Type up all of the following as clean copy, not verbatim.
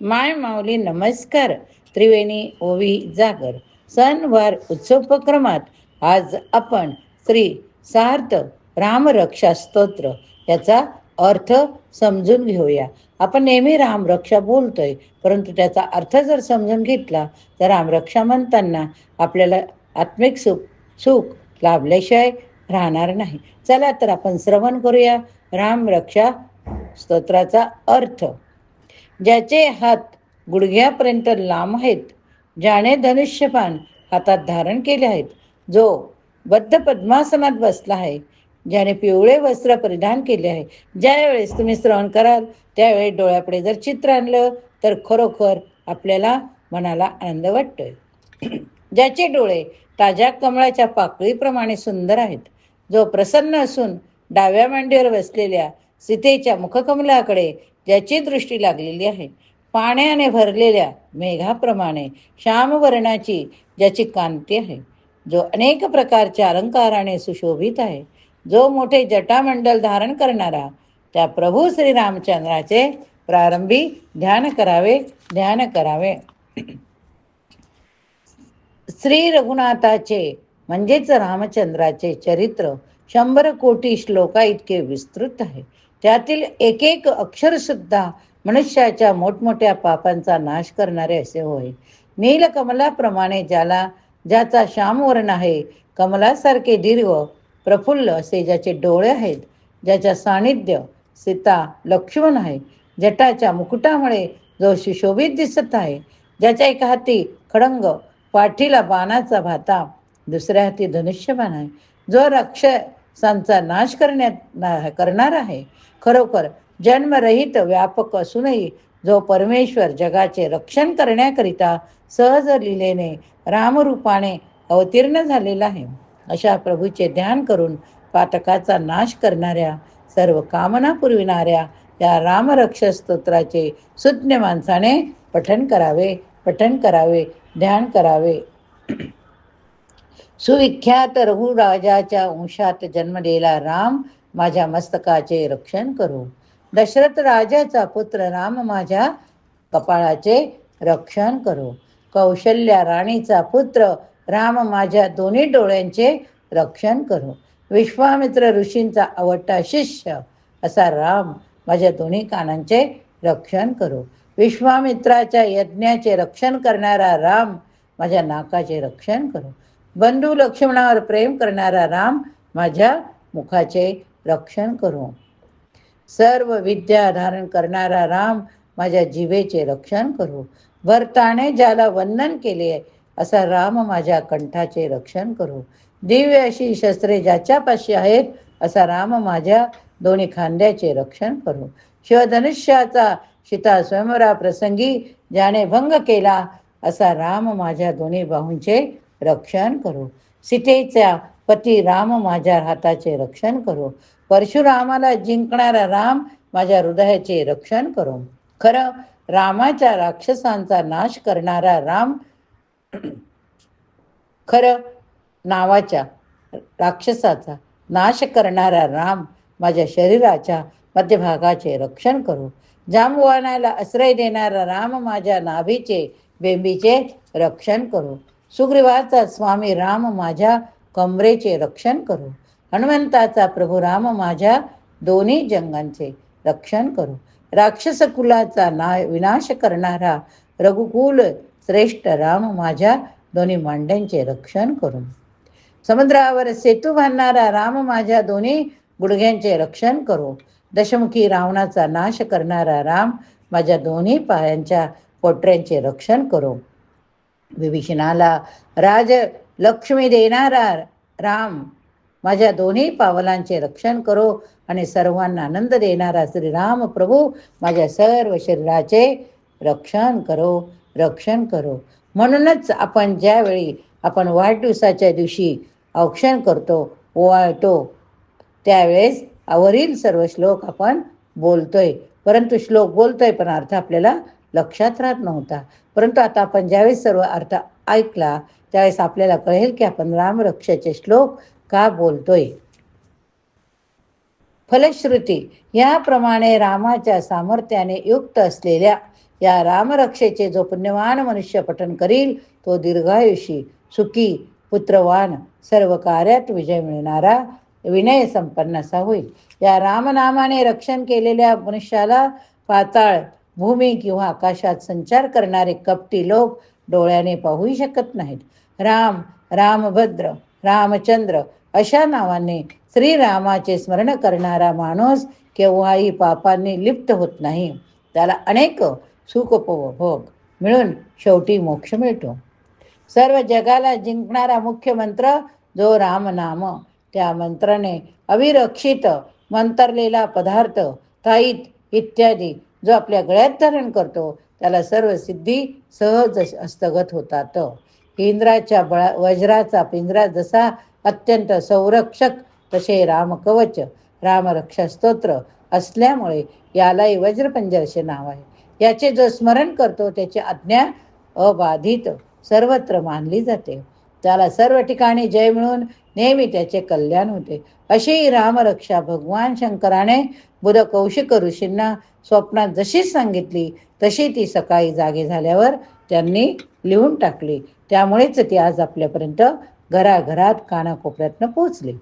माय माऊली नमस्कार. त्रिवेणी ओवी जागर सणवार उत्सवोपक्रमात आज आपण श्री सार्थ रामरक्षा स्तोत्र याचा अर्थ समजून घेऊया. आपण नेहमी रामरक्षा बोलतोय, परंतु त्याचा अर्थ जर समजून घेतला तर रामरक्षा म्हणताना आपल्याला आत्मिक सुख लाभल्याशिवाय राहणार नाही. चला तर आपण श्रवण करूया रामरक्षा स्तोत्राचा अर्थ. ज्याचे हात गुडघ्यापर्यंत लांब आहेत, ज्याने धनुष्यबाण हातात धारण केले आहेत, जो बद्ध पद्मासनात बसला आहे, ज्याने पिवळे वस्त्र परिधान केले आहे. ज्यावेळेस तुम्ही श्रवण कराल त्यावेळी डोळ्यापुढे जर चित्र आणलं तर खरोखर आपल्याला मनाला आनंद वाटतोय. ज्याचे डोळे ताज्या कमळाच्या पाकळीप्रमाणे सुंदर आहेत, जो प्रसन्न असून डाव्या मांडीवर बसलेल्या सीतेच्या मुखकमलाकडे ज्याची दृष्टी लागलेली आहे, पाण्याने भरलेल्या मेघाप्रमाणे श्यामवर्णाची ज्याची कांती आहे, जो अनेक प्रकारच्या अलंकाराने सुशोभित आहे, जो मोठे जटामंडल धारण करणारा, त्या प्रभू श्रीरामचंद्राचे प्रारंभी ध्यान करावे, ध्यान करावे. श्री रघुनाथाचे म्हणजेच रामचंद्राचे चरित्र 100 कोटी श्लोका इतके विस्तृत आहे. त्यातील एक एक अक्षर सुद्धा मनुष्याच्या मोठमोठ्या पापांचा नाश करणारे असे होय. नीलकमलाप्रमाणे ज्याचा श्यामवर्ण आहे, कमलासारखे दीर्घ प्रफुल्ल असे ज्याचे डोळे आहेत, ज्याच्या सानिध्य सीता लक्ष्मण आहे, जटाच्या मुकुटामुळे जो सुशोभित दिसत आहे, ज्याच्या एका हाती खडंग, पाठीला बाणाचा भाता, दुसऱ्या हाती धनुष्यबाण आहे, जो राक्षसांचा नाश करणार आहे, खरोखर जन्मरहित व्यापक असूनही जो परमेश्वर जगाचे रक्षण करण्याकरिता सहज लीलेने रामरूपाने अवतीर्ण झालेला आहे, अशा प्रभूचे ध्यान करून पातकाचा नाश करणाऱ्या, सर्व कामना पुरविणाऱ्या या रामरक्षा स्तोत्राचे सुज्ञ माणसाने पठण करावे, ध्यान करावे. सुविख्यात रघुराजाच्या वंशात जन्मलेला राम माझ्या मस्तकाचे रक्षण करो. दशरथ राजाचा पुत्र राम माझ्या कपाळाचे रक्षण करो. कौशल्या राणीचा पुत्र राम माझ्या दोन्ही डोळ्यांचे रक्षण करो. विश्वामित्र ऋषींचा आवडता शिष्य असा राम माझ्या दोन्ही कानांचे रक्षण करो. विश्वामित्राच्या यज्ञाचे रक्षण करणारा राम माझ्या नाकाचे रक्षण करो. बंधू लक्ष्मणावर प्रेम करणारा राम माझ्या मुखाचे रक्षण करो. सर्व विद्या धारण करणारा राम माझ्या जिभेचे रक्षण करो. भरताने ज्याला वंदन केले असा राम माझ्या कंठाचे रक्षण करो. दिव्य अशी शस्त्रे ज्याच्यापाशी आहेत असा राम माझ्या दोन्ही खांद्याचे रक्षण करो. शिवधनुष्याचा सीता स्वयंवरा प्रसंगी ज्याने भंग केला असा राम माझ्या दोन्ही बाहूंचे रक्षण करो. सीतेचा पती राम माझ्या हाताचे रक्षण करो. परशुरामाला जिंकणारा राम माझ्या हृदयाचे रक्षण करो. खरं रामाच्या राक्षसांचा नाश करणारा राम, खरं नावाच्या राक्षसाचा नाश करणारा राम माझ्या शरीराच्या मध्यभागाचे रक्षण करो. जांबवानाला आश्रय देणारा राम माझ्या नाभीचे बेंबीचे रक्षण करो. सुग्रीवाचा स्वामी राम माझ्या कमरेचे रक्षण करो. हनुमंताचा प्रभू राम माझ्या दोन्ही जंगांचे रक्षण करो. राक्षस कुलाचा विनाश करणारा रघुकुल श्रेष्ठ राम माझ्या दोन्ही मांड्यांचे रक्षण करो. समुद्रावर सेतू बांधणारा राम माझ्या दोन्ही गुडघ्यांचे रक्षण करो. दशमुखी रावणाचा नाश करणारा राम माझ्या दोन्ही पायांच्या पोटऱ्यांचे रक्षण करो. विभीषणाला राज लक्ष्मी देणारा राम माझ्या दोन्ही पावलांचे रक्षण करो. आणि सर्वांना आनंद देणारा श्रीराम प्रभू माझ्या सर्व शरीराचे रक्षण करो. म्हणूनच आपण ज्यावेळी आपण वाढदिवसाच्या दिवशी औक्षण करतो, ओवाळतो, त्यावेळेस वरील सर्व श्लोक आपण बोलतोय, परंतु श्लोक बोलतोय पण अर्थ आपल्याला लक्षात राहत नव्हता. परंतु आता आपण ज्यावेळेस सर्व अर्थ ऐकला त्यावेळेस आपल्याला कळेल की आपण रामरक्षाचे श्लोक का बोलतोय. फलश्रुती याप्रमाणे रामाच्या सामर्थ्याने युक्त असलेल्या या रामरक्षेचे जो पुण्यवान मनुष्य पठन करील तो दीर्घायुषी, सुखी, पुत्रवान, सर्व कार्यात विजय मिळणारा, विनय संपन्न असा होईल. या रामनामाने रक्षण केलेल्या मनुष्याला पाताळ, भूमी किंवा आकाशात संचार करणारे कपटी लोक डोळ्याने पाहूही शकत नाहीत. राम, रामभद्र, रामचंद्र अशा नावाने श्रीरामाचे स्मरण करणारा माणूस केव्हाही पापांनी लिप्त होत नाही. त्याला अनेक सुखोपभोग मिळून शेवटी मोक्ष मिळतो. सर्व जगाला जिंकणारा मुख्य मंत्र जो रामनाम, त्या मंत्राने अविरक्षित मंतरलेला पदार्थ ताईत इत्यादी जो आपल्या गळ्यात धारण करतो त्याला सर्व सिद्धी सहज हस्तगत होतात. इंद्राच्या वज्राचा पिंजरा जसा अत्यंत संरक्षक तसे रामकवच, रामरक्षा स्तोत्र असल्यामुळे यालाही वज्रपंजर असे नाव आहे. याचे जो स्मरण करतो त्याची आज्ञा अबाधित सर्वत्र मानली जाते. त्याला सर्व ठिकाणी जय मिळून नेहमी त्याचे कल्याण होते. अशी रामरक्षा भगवान शंकराने बुध कौशिक ऋषींना स्वप्नात जशी सांगितली तशी ती सकाळी जागे झाल्यावर त्यांनी लिहून टाकली. त्यामुळेच ती आज आपल्यापर्यंत घराघरात कानाकोपऱ्यातनं पोचली.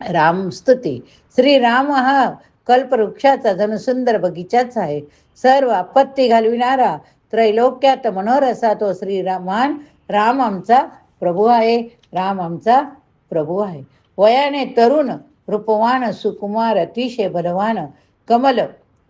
रामस्तुती. श्रीराम हा कल्पवृक्षाचा जणू सुंदर बगीचाच आहे. सर्व आपत्ती घालविणारा त्रैलोक्यात मनोहर असा तो श्रीरामान राम आमचा प्रभू आहे. राम आमचा प्रभू आहे. वयाने तरुण, रूपवान, सुकुमार, अतिशय बलवान, कमल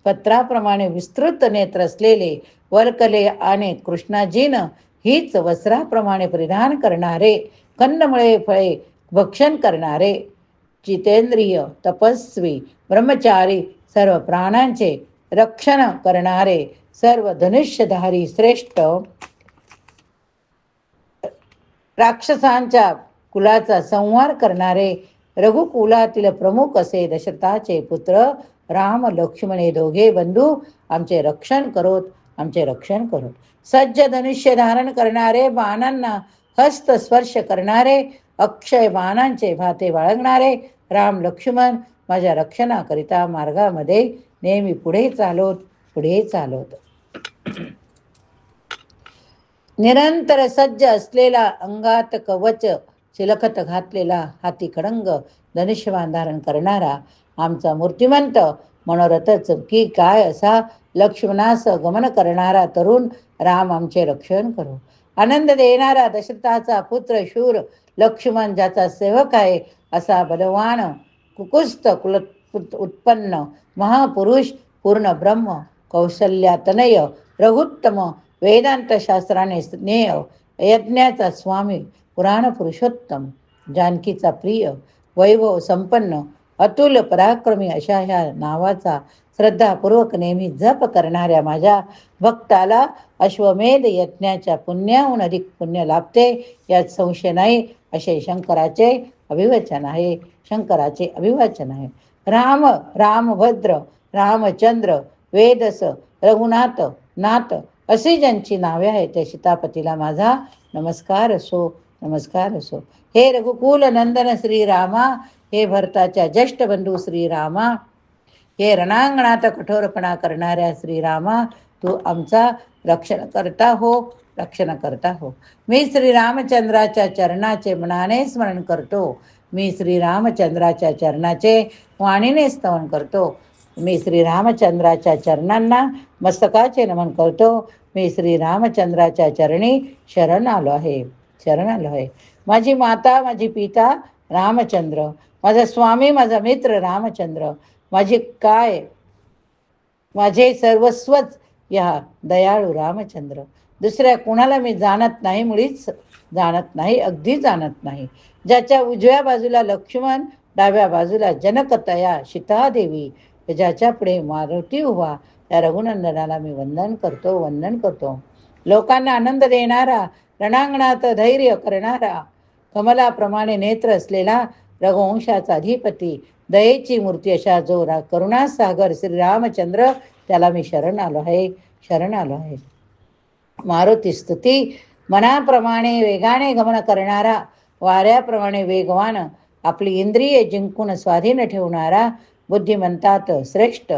पत्राप्रमाणे विस्तृत नेत्र असलेले, वल्कले आणि कृष्णाजीनं हीच वस्त्राप्रमाणे परिधान करणारे, कंदमुळे फळे भक्षण करणारे, जितेंद्रिय, तपस्वी, ब्रह्मचारी, सर्व प्राणांचे रक्षण करणारे, सर्व धनुष्यधारी श्रेष्ठ राक्षसांच्या कुलाचा संहार करणारे, रघुकुलातील प्रमुख असे दशरथाचे पुत्र राम लक्ष्मण हे दोघे बंधू आमचे रक्षण करोत, आमचे रक्षण करोत. सज्ज धनुष्य धारण करणारे, बाणांना हस्त स्पर्श करणारे, अक्षय बाणांचे भाते बाळगणारे राम लक्ष्मण माझ्या रक्षणाकरिता मार्गामध्ये नेहमी पुढे चालोत, पुढे चालोत. निरंतर सज्ज असलेला, अंगात कवच चिलखत घातलेला, हाती खडंग धनुष्यबाण धारण करणारा आमचा मूर्तिमंत मनोरथच की काय असा लक्ष्मणास गमन करणारा तरुण राम आमचे रक्षण करो. आनंद देणारा दशरथाचा पुत्र शूर लक्ष्मण ज्याचा सेवक आहे असा बलवान कुकुस्त कुल उत्पन्न महापुरुष पूर्ण ब्रह्म कौशल्यातनय रघुत्तम वेदांत शास्त्राने स्नेह यज्ञाचा स्वामी पुराण पुरुषोत्तम जानकीचा प्रिय वैभव संपन्न अतुल पराक्रमी अशा ह्या नावाचा श्रद्धापूर्वक नेहमी जप करणाऱ्या माझ्या भक्ताला अश्वमेध यज्ञाच्या पुण्याहून अधिक पुण्य लाभते यात संशय नाही असे शंकराचे अभिवचन आहे. शंकराचे अभिवचन आहे. राम, रामभद्र, रामचंद्र, वेदस, रघुनाथ, नाथ अशी ज्यांची नावे आहेत त्या सीतापतीला माझा नमस्कार असो, नमस्कार असो. हे रघुकुल नंदन श्रीरामा, हे भरताच्या ज्येष्ठ बंधू श्रीरामा, हे रणांगणात कठोरपणा करणाऱ्या श्रीरामा, तू आमचा रक्षण करता हो, रक्षण करता हो. मी श्रीरामचंद्राच्या चरणाचे मनाने स्मरण करतो. मी श्रीरामचंद्राच्या चरणाचे वाणीने स्तवन करतो. मी श्रीरामचंद्राच्या चरणांना मस्तकाचे नमन करतो. मी श्रीरामचंद्राच्या चरणी शरण आलो आहे, शरण आलो आहे. माझी माता, माझी पिता रामचंद्र, माझा स्वामी, माझा मित्र रामचंद्र, माझी काय माझे सर्वस्वच या दयाळू रामचंद्र. दुसऱ्या कोणाला मी जाणत नाही, मुळीच जाणत नाही, अगदी जाणत नाही. ज्याच्या उजव्या बाजूला लक्ष्मण, डाव्या बाजूला जनकतया सीतादेवी, ज्याच्या पुढे मारुती उभा त्या रघुनंदनाला मी वंदन करतो, वंदन करतो. लोकांना आनंद देणारा, रणांगणात धैर्य करणारा, कमलाप्रमाणे नेत्र असलेला रघुवंशाचा अधिपती, दयेची मूर्ती अशा जो करुणासागर श्रीरामचंद्र त्याला मी शरण आलो आहे, शरण आलो आहे. मारुती स्तुती. मनाप्रमाणे वेगाने गमन करणारा, वाऱ्याप्रमाणे वेगवान, आपली इंद्रिये जिंकून स्वाधीन ठेवणारा, बुद्धिमंतात श्रेष्ठ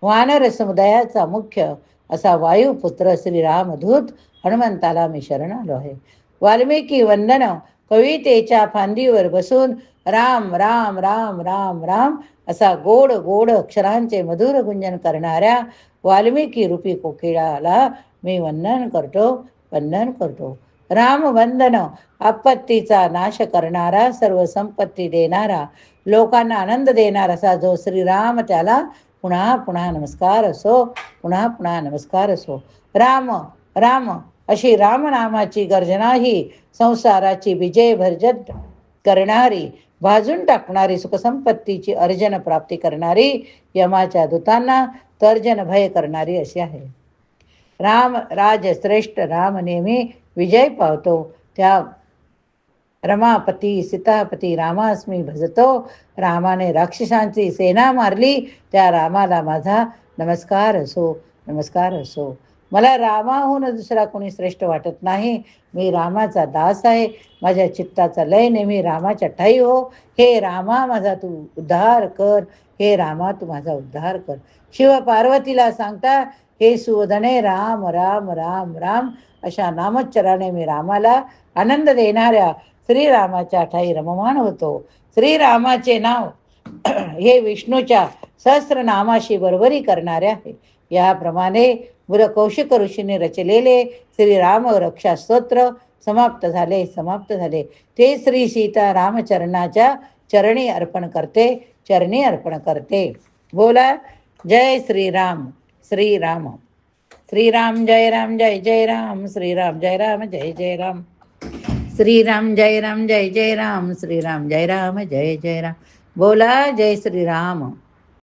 वानर समुदायाचा मुख्य असा वायुपुत्र श्रीरामधूत हनुमंताला मी शरण आलो आहे. वाल्मिकी वंदन कवितेच्या फांदीवर बसून राम राम राम राम राम असा गोड गोड अक्षरांचे मधुर गुंजन करणाऱ्या वाल्मिकी रूपी कोकिळाला मी वंदन करतो. राम वंदन आपत्तीचा नाश करणारा, सर्व संपत्ती देणारा, लोकांना आनंद देणारा असा जो श्रीराम, त्याला पुन्हा पुन्हा नमस्कार असो, पुन्हा पुन्हा नमस्कार असो. राम राम अशी रामनामाची गर्जना ही संसाराची विजय भरजत करणारी, भाजून टाकणारी, सुखसंपत्तीची अर्जन प्राप्ती करणारी, यमाच्या दूतांना तर्जन भय करणारी अशी आहे. राम राजश्रेष्ठ राम नेहमी विजय पावतो. त्या रमापती सीतापती रामास्मी भजतो. रामाने राक्षसांची सेना मारली, त्या रामाला माझा नमस्कार असो, नमस्कार असो. मला रामाहून दुसरा कोणी श्रेष्ठ वाटत नाही. मी रामाचा दास आहे. माझ्या चित्ताचा लय नेहमी रामाच्या ठाई हो. हे रामा माझा तू उद्धार कर, हे रामा तू माझा उद्धार कर. शिव पार्वतीला सांगता, हे सुवदने राम राम राम राम अशा नामोच्चाराने मी रामाला आनंद देणाऱ्या श्रीरामाच्या ठाई रममाण होतो. श्रीरामाचे नाव हे विष्णूच्या सहस्रनामाशी बरोबरी करणारे आहे. याप्रमाणे कौशिक ऋषीने रचलेले श्रीराम रक्षा स्तोत्र समाप्त झाले. ते श्री सीता रामचरणाच्या चरणी अर्पण करते. बोला जय श्रीराम. श्रीराम श्रीराम जय राम जय जय राम. श्रीराम जय राम जय जय राम. श्रीराम जय राम जय जय राम. श्रीराम जय राम जय जय राम. बोला जय श्रीराम.